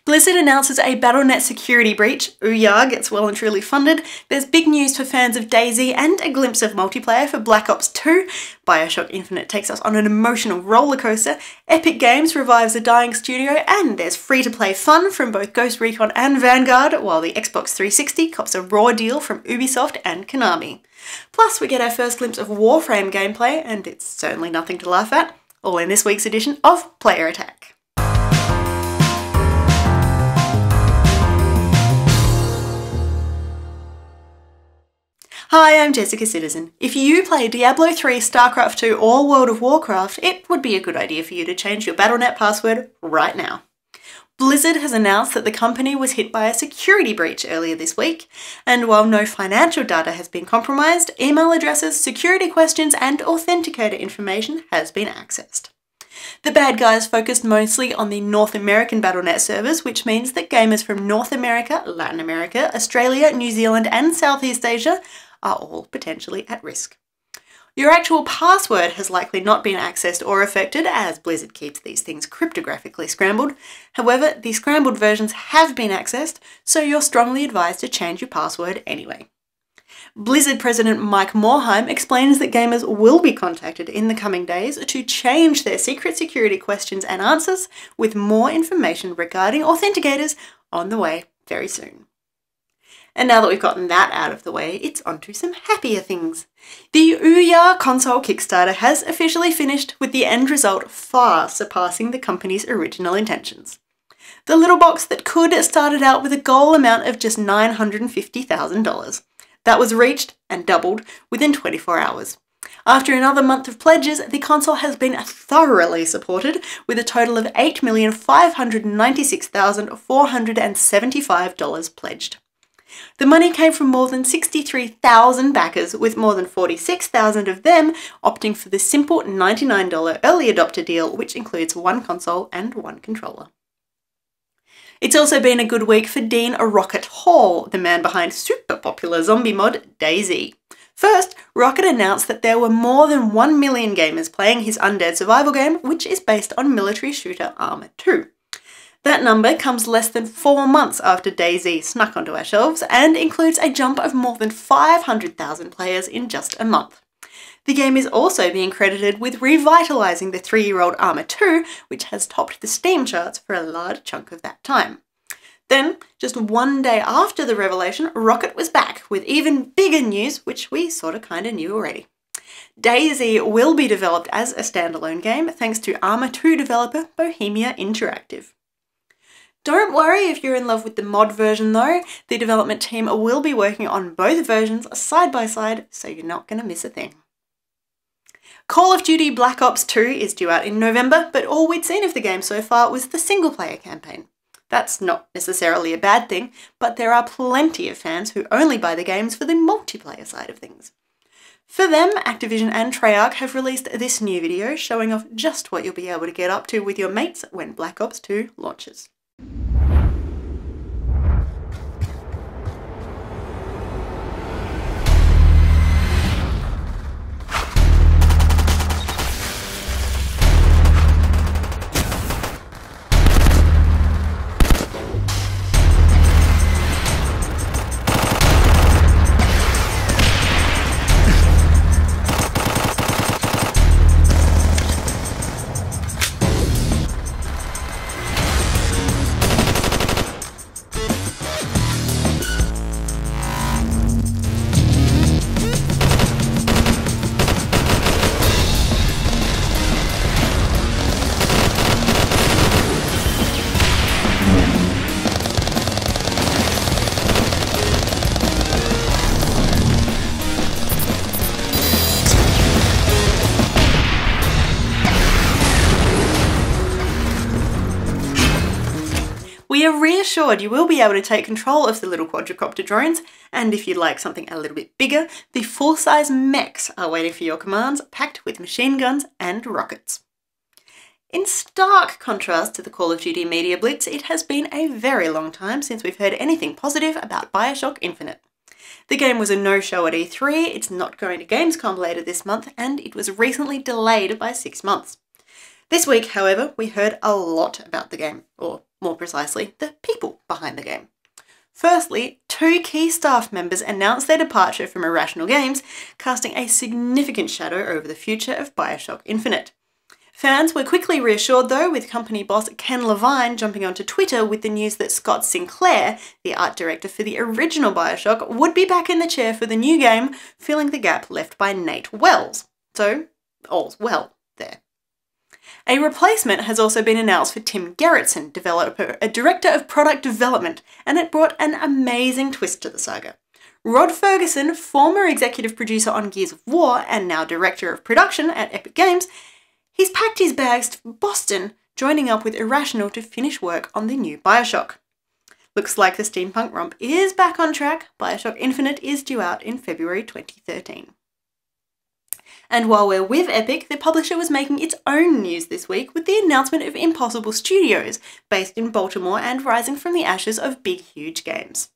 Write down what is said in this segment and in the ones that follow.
Blizzard announces a BattleNet security breach, OUYA gets well and truly funded, there's big news for fans of DayZ and a glimpse of multiplayer for Black Ops 2, BioShock Infinite takes us on an emotional rollercoaster, Epic Games revives a dying studio, and there's free-to-play fun from both Ghost Recon and Vanguard, while the Xbox 360 cops a raw deal from Ubisoft and Konami. Plus we get our first glimpse of Warframe gameplay, and it's certainly nothing to laugh at, all in this week's edition of Player Attack. Hi, I'm Jessica Citizen. If you play Diablo 3, StarCraft 2 or World of Warcraft, it would be a good idea for you to change your BattleNet password right now. Blizzard has announced that the company was hit by a security breach earlier this week, and while no financial data has been compromised, email addresses, security questions and authenticator information has been accessed. The bad guys focused mostly on the North American BattleNet servers, which means that gamers from North America, Latin America, Australia, New Zealand and Southeast Asia are all potentially at risk. Your actual password has likely not been accessed or affected, as Blizzard keeps these things cryptographically scrambled. However, the scrambled versions have been accessed, so you're strongly advised to change your password anyway. Blizzard President Mike Morhaime explains that gamers will be contacted in the coming days to change their secret security questions and answers, with more information regarding authenticators on the way very soon. And now that we've gotten that out of the way, it's on to some happier things. The OUYA console Kickstarter has officially finished, with the end result far surpassing the company's original intentions. The little box that could started out with a goal amount of just $950,000. That was reached and doubled within 24 hours. After another month of pledges, the console has been thoroughly supported, with a total of $8,596,475 pledged. The money came from more than 63,000 backers, with more than 46,000 of them opting for the simple $99 early adopter deal, which includes one console and one controller. It's also been a good week for Dean Rocket Hall, the man behind super popular zombie mod DayZ. First, Rocket announced that there were more than 1 million gamers playing his undead survival game, which is based on military shooter Arma 2. That number comes less than 4 months after DayZ snuck onto our shelves, and includes a jump of more than 500,000 players in just a month. The game is also being credited with revitalising the 3-year-old Arma 2, which has topped the Steam charts for a large chunk of that time. Then, just one day after the revelation, Rocket was back with even bigger news, which we sorta kinda knew already. DayZ will be developed as a standalone game, thanks to Arma 2 developer Bohemia Interactive. Don't worry if you're in love with the mod version though, the development team will be working on both versions side by side, so you're not going to miss a thing. Call of Duty Black Ops 2 is due out in November, but all we'd seen of the game so far was the single player campaign. That's not necessarily a bad thing, but there are plenty of fans who only buy the games for the multiplayer side of things. For them, Activision and Treyarch have released this new video showing off just what you'll be able to get up to with your mates when Black Ops 2 launches. We are reassured you will be able to take control of the little quadricopter drones, and if you'd like something a little bit bigger, the full-size mechs are waiting for your commands, packed with machine guns and rockets. In stark contrast to the Call of Duty media blitz, it has been a very long time since we've heard anything positive about BioShock Infinite. The game was a no-show at E3, it's not going to Gamescom later this month, and it was recently delayed by 6 months. This week, however, we heard a lot about the game, or more precisely, the people behind the game. Firstly, 2 key staff members announced their departure from Irrational Games, casting a significant shadow over the future of BioShock Infinite. Fans were quickly reassured though, with company boss Ken Levine jumping onto Twitter with the news that Scott Sinclair, the art director for the original BioShock, would be back in the chair for the new game, filling the gap left by Nate Wells. So, all's well there. A replacement has also been announced for Tim Gerritsen, director of product development, and it brought an amazing twist to the saga. Rod Ferguson, former executive producer on Gears of War and now director of production at Epic Games, he's packed his bags to Boston, joining up with Irrational to finish work on the new BioShock. Looks like the steampunk romp is back on track. BioShock Infinite is due out in February 2013. And while we're with Epic, the publisher was making its own news this week with the announcement of Impossible Studios, based in Baltimore and rising from the ashes of Big Huge Games.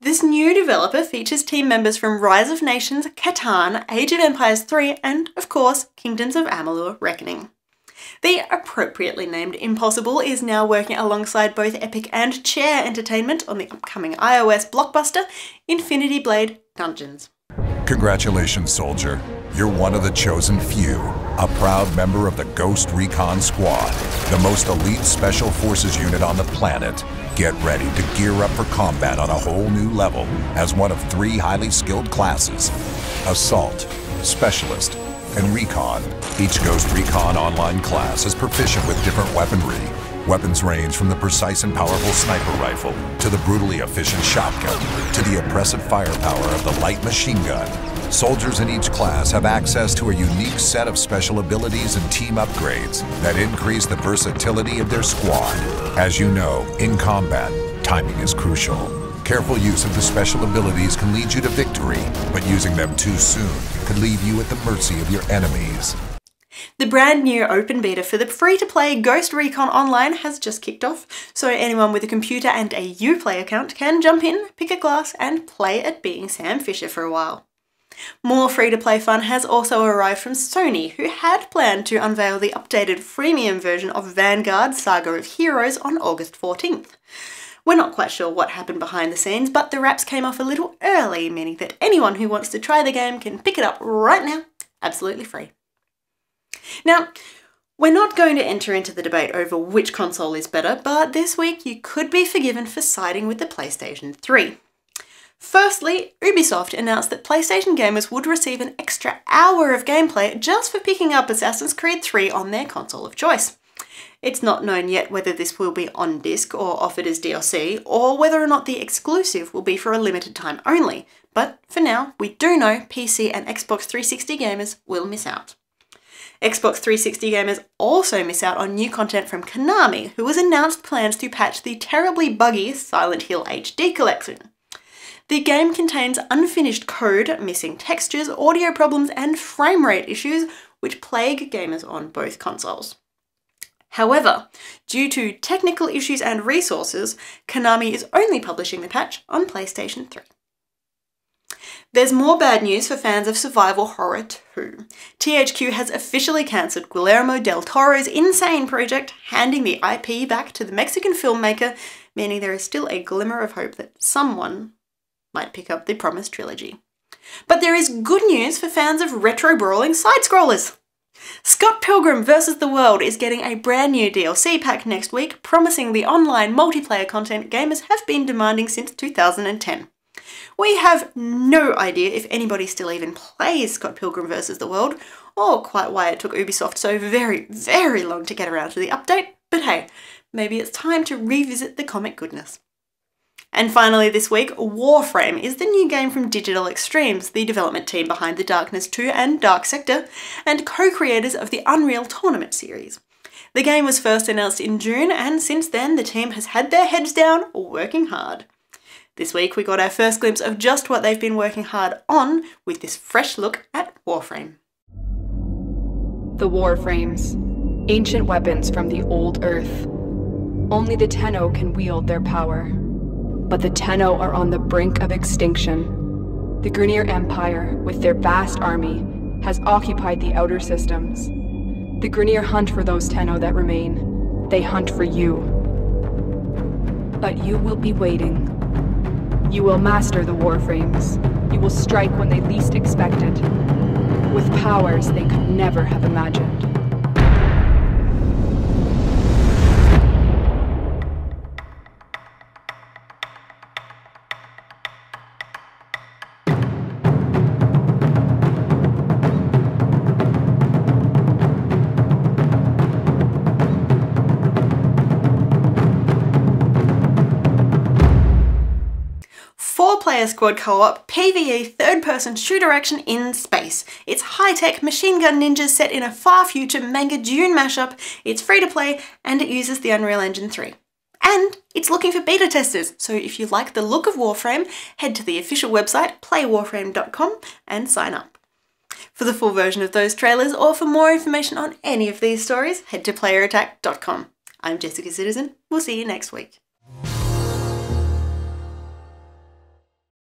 This new developer features team members from Rise of Nations, Catan, Age of Empires 3, and, of course, Kingdoms of Amalur: Reckoning. The appropriately named Impossible is now working alongside both Epic and Chair Entertainment on the upcoming iOS blockbuster, Infinity Blade Dungeons. Congratulations, soldier. You're one of the chosen few, a proud member of the Ghost Recon Squad, the most elite special forces unit on the planet. Get ready to gear up for combat on a whole new level as one of 3 highly skilled classes: Assault, Specialist, and Recon. Each Ghost Recon Online class is proficient with different weaponry. Weapons range from the precise and powerful sniper rifle, to the brutally efficient shotgun, to the oppressive firepower of the light machine gun. Soldiers in each class have access to a unique set of special abilities and team upgrades that increase the versatility of their squad. As you know, in combat, timing is crucial. Careful use of the special abilities can lead you to victory, but using them too soon could leave you at the mercy of your enemies. The brand new open beta for the free-to-play Ghost Recon Online has just kicked off, so anyone with a computer and a Uplay account can jump in, pick a class, and play at being Sam Fisher for a while. More free-to-play fun has also arrived from Sony, who had planned to unveil the updated freemium version of Vanguard Saga of Heroes on August 14th. We're not quite sure what happened behind the scenes, but the wraps came off a little early, meaning that anyone who wants to try the game can pick it up right now, absolutely free. Now, we're not going to enter into the debate over which console is better, but this week you could be forgiven for siding with the PlayStation 3. Firstly, Ubisoft announced that PlayStation gamers would receive an extra hour of gameplay just for picking up Assassin's Creed 3 on their console of choice. It's not known yet whether this will be on disc or offered as DLC, or whether or not the exclusive will be for a limited time only, but for now, we do know PC and Xbox 360 gamers will miss out. Xbox 360 gamers also miss out on new content from Konami, who has announced plans to patch the terribly buggy Silent Hill HD collection. The game contains unfinished code, missing textures, audio problems, and frame rate issues which plague gamers on both consoles. However, due to technical issues and resources, Konami is only publishing the patch on PlayStation 3. There's more bad news for fans of survival horror too. THQ has officially cancelled Guillermo del Toro's insane project, handing the IP back to the Mexican filmmaker, meaning there is still a glimmer of hope that someone might pick up the promised trilogy. But there is good news for fans of retro-brawling side-scrollers. Scott Pilgrim vs. the World is getting a brand new DLC pack next week, promising the online multiplayer content gamers have been demanding since 2010. We have no idea if anybody still even plays Scott Pilgrim vs. the World, or quite why it took Ubisoft so very long to get around to the update, but hey, maybe it's time to revisit the comic goodness. And finally this week, Warframe is the new game from Digital Extremes, the development team behind the Darkness 2 and Dark Sector, and co-creators of the Unreal Tournament series. The game was first announced in June, and since then the team has had their heads down, working hard. This week we got our first glimpse of just what they've been working hard on with this fresh look at Warframe. The Warframes, ancient weapons from the old Earth. Only the Tenno can wield their power. But the Tenno are on the brink of extinction. The Grineer Empire, with their vast army, has occupied the outer systems. The Grineer hunt for those Tenno that remain. They hunt for you. But you will be waiting. You will master the Warframes. You will strike when they least expect it, with powers they could never have imagined. Four-player squad co-op, PvE third-person shooter action in space. It's high-tech machine gun ninjas set in a far-future manga Dune mashup, it's free-to-play, and it uses the Unreal Engine 3. And it's looking for beta testers, so if you like the look of Warframe, head to the official website playwarframe.com and sign up. For the full version of those trailers, or for more information on any of these stories, head to playerattack.com. I'm Jessica Citizen, we'll see you next week.